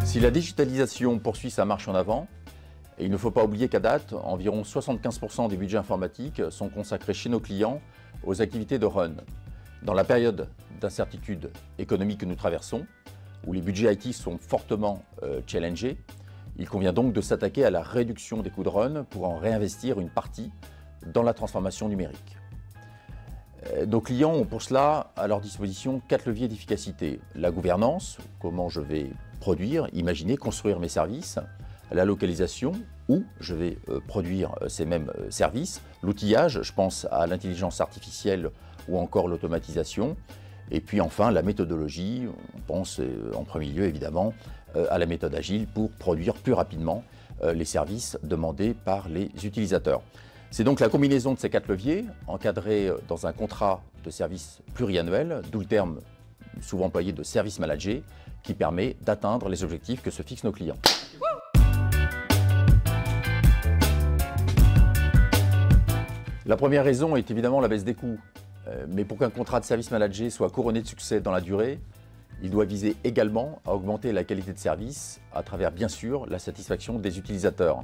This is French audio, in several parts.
Si la digitalisation poursuit sa marche en avant, et il ne faut pas oublier qu'à date, environ 75% des budgets informatiques sont consacrés chez nos clients aux activités de run. Dans la période d'incertitude économique que nous traversons, où les budgets IT sont fortement challengés, il convient donc de s'attaquer à la réduction des coûts de run pour en réinvestir une partie dans la transformation numérique. Nos clients ont pour cela à leur disposition 4 leviers d'efficacité. La gouvernance, comment je vais produire, imaginer, construire mes services. La localisation, où je vais produire ces mêmes services. L'outillage, je pense à l'intelligence artificielle ou encore l'automatisation. Et puis enfin, la méthodologie, on pense en premier lieu évidemment à la méthode agile pour produire plus rapidement les services demandés par les utilisateurs. C'est donc la combinaison de ces 4 leviers, encadrés dans un contrat de service pluriannuel, d'où le terme souvent employé de service manager, qui permet d'atteindre les objectifs que se fixent nos clients. La première raison est évidemment la baisse des coûts. Mais pour qu'un contrat de service manager soit couronné de succès dans la durée, il doit viser également à augmenter la qualité de service à travers, bien sûr, la satisfaction des utilisateurs.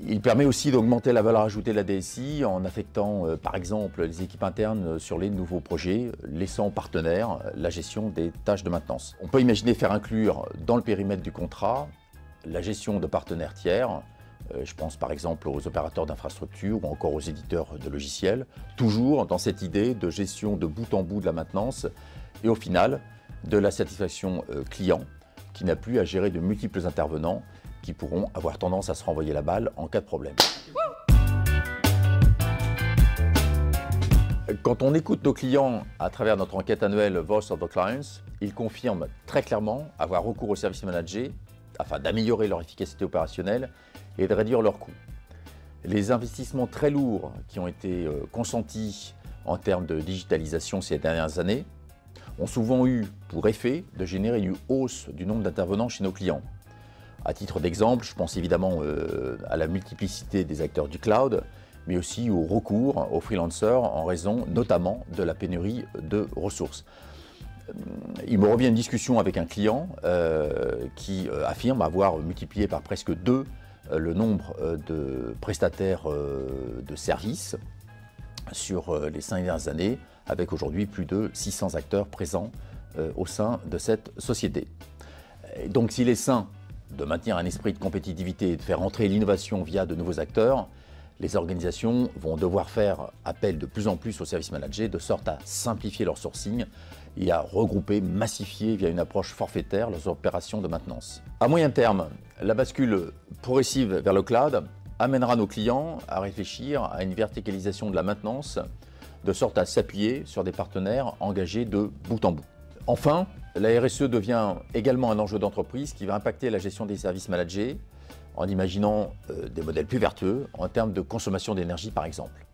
Il permet aussi d'augmenter la valeur ajoutée de la DSI en affectant, par exemple, les équipes internes sur les nouveaux projets, laissant aux partenaires la gestion des tâches de maintenance. On peut imaginer faire inclure dans le périmètre du contrat la gestion de partenaires tiers. Je pense par exemple aux opérateurs d'infrastructure ou encore aux éditeurs de logiciels, toujours dans cette idée de gestion de bout en bout de la maintenance et au final de la satisfaction client qui n'a plus à gérer de multiples intervenants qui pourront avoir tendance à se renvoyer la balle en cas de problème. Quand on écoute nos clients à travers notre enquête annuelle Voice of the Clients, ils confirment très clairement avoir recours au service manager afin d'améliorer leur efficacité opérationnelle et de réduire leurs coûts. Les investissements très lourds qui ont été consentis en termes de digitalisation ces dernières années ont souvent eu pour effet de générer une hausse du nombre d'intervenants chez nos clients. À titre d'exemple, je pense évidemment à la multiplicité des acteurs du cloud, mais aussi au recours aux freelancers en raison notamment de la pénurie de ressources. Il me revient une discussion avec un client qui affirme avoir multiplié par presque 2 le nombre de prestataires de services sur les 5 dernières années, avec aujourd'hui plus de 600 acteurs présents au sein de cette société. Et donc s'il est sain de maintenir un esprit de compétitivité et de faire entrer l'innovation via de nouveaux acteurs, les organisations vont devoir faire appel de plus en plus aux services managers de sorte à simplifier leur sourcing et à regrouper, massifier via une approche forfaitaire leurs opérations de maintenance. À moyen terme, la bascule progressive vers le cloud amènera nos clients à réfléchir à une verticalisation de la maintenance de sorte à s'appuyer sur des partenaires engagés de bout en bout. Enfin, la RSE devient également un enjeu d'entreprise qui va impacter la gestion des services managés en imaginant des modèles plus vertueux en termes de consommation d'énergie par exemple.